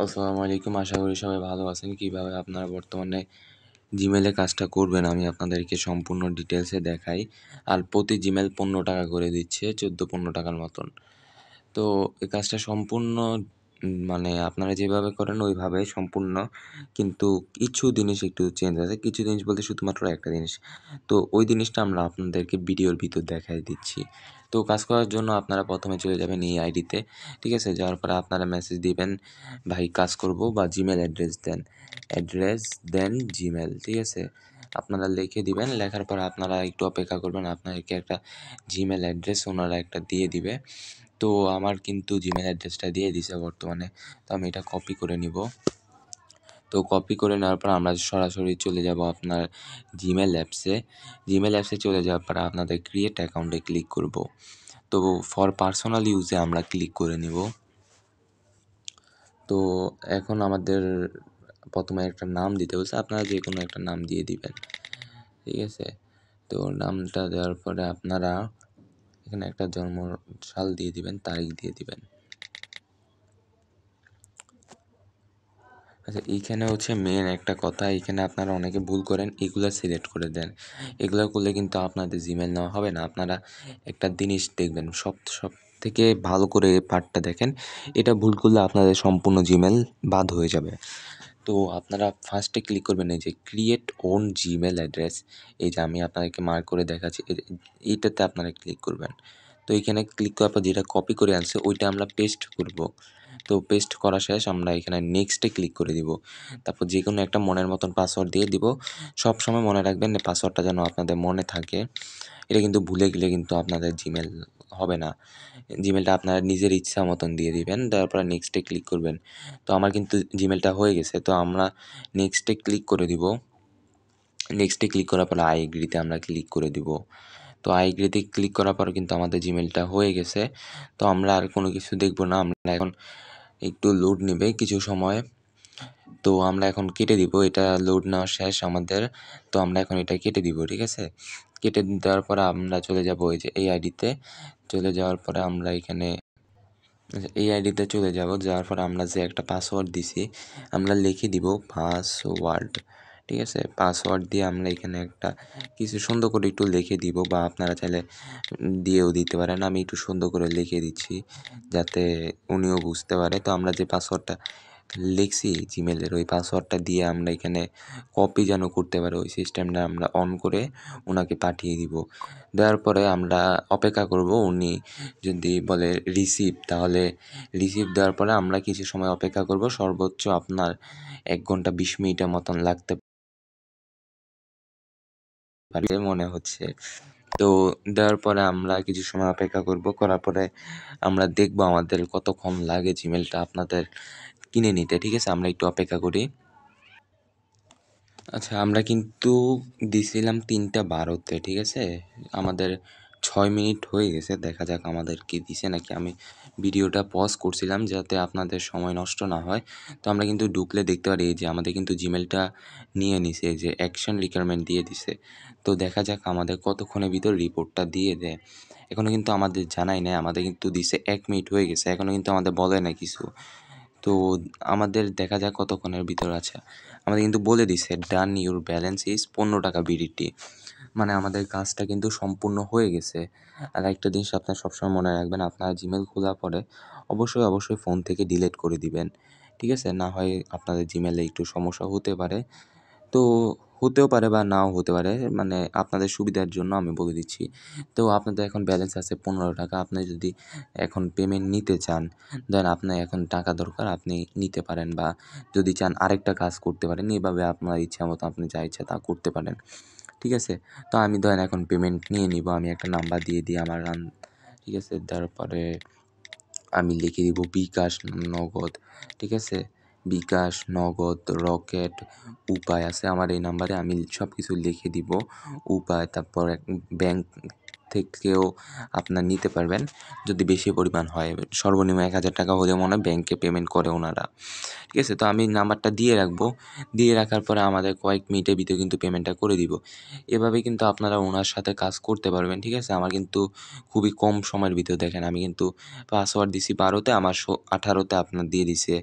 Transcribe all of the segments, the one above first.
আসসালামু আলাইকুম। আশা করি সবাই ভালো আছেন। কিভাবে আপনারা বর্তমানে জিমেইলে কাজটা করবেন আমি আপনাদেরকে সম্পূর্ণ ডিটেইলসে দেখাই। আর প্রতি জিমেইল ৳১৫ করে দিচ্ছে, ১৪-১৫ টাকার মতন। তো এই কাজটা সম্পূর্ণ মানে আপনারা যেভাবে করেন ওইভাবে সম্পূর্ণ। কিন্তু কিছু জিনিস একটু চেঞ্জ আছে। কিছু জিনিস বলতে শুধুমাত্র একটা জিনিস। তো ওই জিনিসটা আমরা আপনাদেরকে ভিডিওর ভিতর দেখায় দিচ্ছি। তো কাজ করার জন্য আপনারা ১ম এ চলে যাবেন এই আইডিতে। ঠিক আছে? যাওয়ার পরে আপনারা মেসেজ দিবেন, "ভাই কাজ করব" বা জিমেইল অ্যাড্রেস দেন। অ্যাড্রেস দেন জিমেইল। ঠিক আছে? আপনারা লিখে দিবেন। লেখার পরে আপনারা একটু অপেক্ষা করবেন। আপনাদেরকে একটা জিমেইল অ্যাড্রেস ওনারা একটা দিয়ে দিবে। তো আমার কিন্তু জিমেইল অ্যাড্রেসটা দিয়ে দিছে বর্তমানে। তো আমি এটা কপি করে নিবো। তো কপি করে নেওয়ার পর আমরা সরাসরি চলে যাব আপনার জিমেইল অ্যাপসে। জিমেইল অ্যাপসে চলে যাওয়ার পর আপনাদের ক্রিয়েট অ্যাকাউন্টে ক্লিক করব। তো ফর পার্সোনাল ইউজে আমরা ক্লিক করে নিব। তো এখন আমাদের ১ম এ একটা নাম দিতে বলছে। আপনারা যেকোনো একটা নাম দিয়ে দিবেন। ঠিক আছে? তো নামটা দেওয়ার পরে আপনারা এখানে একটা জন্ম সাল দিয়ে দিবেন, তারিখ দিয়ে দিবেন। আচ্ছা, এইখানে হচ্ছে মেইন একটা কথা, এইখানে আপনারা অনেকে ভুল করেন, এগুলা সিলেক্ট করে দেন। এগুলা করলে কিন্তু আপনাদের জিমেইল নেওয়া হবে না। আপনারা একটা জিনিস দেখবেন, সবথেকে ভালো করে পার্টটা দেখেন। এটা ভুল করলে আপনাদের সম্পূর্ণ জিমেইল বাদ হয়ে যাবে। তো আপনারা ফার্স্টে ক্লিক করবেন এই যে ক্রিয়েট ওন জিমেইল অ্যাড্রেস। এই যে আমি আপনাদেরকে মার্ক করে দেখাচ্ছি, এইটাতে আপনারা ক্লিক করবেন। তো এইখানে ক্লিক করার পর যেটা কপি করে আনছে ওইটা আমরা পেস্ট করব। তো পেস্ট করা শেষ, আমরা এখানে নেক্সটে ক্লিক করে দিব। তারপর যেকোনো একটা মনের মতন পাসওয়ার্ড দিয়ে দিব। সবসময় মনে রাখবেন পাসওয়ার্ডটা যেন আপনাদের মনে থাকে। এটা কিন্তু ভুলে গেলে কিন্তু আপনাদের জিমেইল হবে না। জিমেইলটা আপনারা নিজের ইচ্ছা মতন দিয়ে দিবেন। দেওয়ার পরে নেক্সটে ক্লিক করবেন। তো আমার কিন্তু জিমেইলটা হয়ে গেছে। তো আমরা নেক্সটে ক্লিক করে দিব। নেক্সটে ক্লিক করার পরে আই এগ্রিতে আমরা ক্লিক করে দিব। তো আই এগ্রিতে ক্লিক করার পর কিন্তু আমাদের জিমেইলটা হয়ে গেছে। তো আমরা আর কোনো কিছু দেখব না। আমরা এখন একটু লোড নিবে কিছু সময়। তো আমরা এখন কেটে দিব। এটা লোড নেওয়া শেষ আমাদের। তো আমরা এখন এটা কেটে দিব। ঠিক আছে? কেটে দেওয়ার পরে আমরা চলে যাব ওই যে এই আইডিতে। চলে যাওয়ার পরে আমরা এখানে এই আইডিতে চলে যাব। যাওয়ার পরে আমরা যে একটা পাসওয়ার্ড দিছি আমরা লিখে দিব পাসওয়ার্ড। ঠিক আছে? পাসওয়ার্ড দিয়ে আমরা এখানে একটা কিছু সুন্দর করে একটু লিখে দিব, বা আপনারা চাইলে দিয়েও দিতে পারেন। আমি একটু সুন্দর করে লিখে দিচ্ছি যাতে উনিও বুঝতে পারে। তো আমরা যে পাসওয়ার্ডটা লিখছি জিমেইলের ওই পাসওয়ার্ডটা দিয়ে আমরা এখানে কপি যেন করতে পারে ওই সিস্টেমটা আমরা অন করে ওনাকে পাঠিয়ে দিব। দেওয়ার পরে আমরা অপেক্ষা করব। উনি যদি বলে রিসিভ, তাহলে রিসিভ দেওয়ার পরে আমরা কিছু সময় অপেক্ষা করব। সর্বোচ্চ আপনার ১ ঘন্টা ২০ মিনিটের মতন লাগতে পারে মনে হচ্ছে। তো দেওয়ার পরে আমরা কিছু সময় অপেক্ষা করব। করার পরে আমরা দেখব আমাদের কতক্ষণ লাগে জিমেইলটা আপনাদের কিনে নিতে। ঠিক আছে? আমরা একটু অপেক্ষা করি। আচ্ছা, আমরা কিন্তু দিছিলাম ৩টা ১২-তে। ঠিক আছে? আমাদের ৬ মিনিট হয়ে গেছে। দেখা যাক আমাদেরকে দিছে নাকি। আমি ভিডিওটা পজ করছিলাম যাতে আপনাদের সময় নষ্ট না হয়। তো আমরা কিন্তু ঢুকলে দেখতে পারি যে আমাদের কিন্তু জিমেইলটা নিয়ে নিছে, যে অ্যাকশন রিকোয়ারমেন্ট দিয়ে দিছে। তো দেখা যাক আমাদের কতক্ষণের ভিতর রিপোর্টটা দিয়ে দেয়। এখনো কিন্তু আমাদের জানাই নাই। আমাদের কিন্তু দিছে ১ মিনিট হয়ে গেছে। এখনো কিন্তু আমাদের বলে নাই কিছু। তো আমাদের দেখা যাক কতক্ষণের ভিতর আছে। আমাদের কিন্তু বলে দিছে ডান ইউর ব্যালেন্স ইজ ৳১৫ বিডিটি। মানে আমাদের কাজটা কিন্তু সম্পূর্ণ হয়ে গেছে। আর একটা জিনিস আপনারা সবসময় মনে রাখবেন, আপনার জিমেইল খোলার পরে অবশ্যই ফোন থেকে ডিলিট করে দিবেন। ঠিক আছে? না হয় আপনাদের জিমেইলে একটু সমস্যা হতে পারে। তো হতেও পারে বা নাও হতে পারে। মানে আপনাদের সুবিধার জন্য আমি বলে দিচ্ছি। তো আপনাদের এখন ব্যালেন্স আছে ৳১৫। আপনি যদি এখন পেমেন্ট নিতে চান, দেন আপনার এখন টাকা দরকার, আপনি নিতে পারেন, বা যদি চান আরেকটা কাজ করতে পারেন। এভাবে আপনার ইচ্ছামতো আপনি যা ইচ্ছা তা করতে পারেন। ঠিক আছে? তো আমি ধরেন এখন পেমেন্ট নিয়ে নিবো। আমি একটা নাম্বার দিয়ে দিই আমার ঠিক আছে? তারপরে আমি লিখে দিব বিকাশ, নগদ। ঠিক আছে? বিকাশ, নগদ, রকেট, উপায় আছে আমার এই নাম্বারে। আমি সব কিছু লিখে দিব। উপায়, তারপর ব্যাংক থেকেও আপনার নিতে পারবেন যদি বেশি পরিমাণ হয়। সর্বনিম্ন ১,০০০ টাকা হলেও মনে হয় ব্যাংকে পেমেন্ট করে ওনারা। ঠিক আছে? তো আমি নাম্বারটা দিয়ে রাখবো। দিয়ে রাখার পরে আমাদের কয়েক মিনিটের ভিতরে কিন্তু পেমেন্টটা করে দিব। এভাবে কিন্তু আপনারা ওনার সাথে কাজ করতে পারবেন। ঠিক আছে? আমার কিন্তু খুবই কম সময়ের ভিতরে দেখেন আমি কিন্তু পাসওয়ার্ড দিছি ১২ তে আমার ১৮ তে আপনার দিয়ে দিছে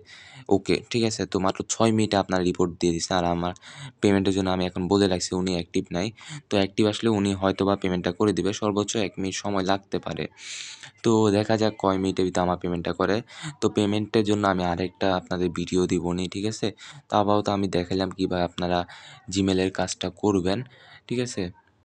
ওকে। ঠিক আছে? তো মাত্র ৬ মিনিটে আপনার রিপোর্ট দিয়ে দিছে। আর আমার পেমেন্টের জন্য আমি এখন বলে রাখছি উনি অ্যাক্টিভ নাই। তো অ্যাক্টিভ আসলে উনি হয়তোবা পেমেন্টটা করে দিবে। সর্বোচ্চ ১ মিনিট সময় লাগতে পারে। তো দেখা যাক কয় মিনিটের ভিতরে আমার পেমেন্টটা করে। তো পেমেন্টের জন্য আমি আরেকটা আপনাদের ভিডিও দিবনি। ঠিক আছে? তো আপাতত আমি দেখাইলাম কিভাবে আপনারা Gmail এর কাজটা করবেন। ঠিক আছে?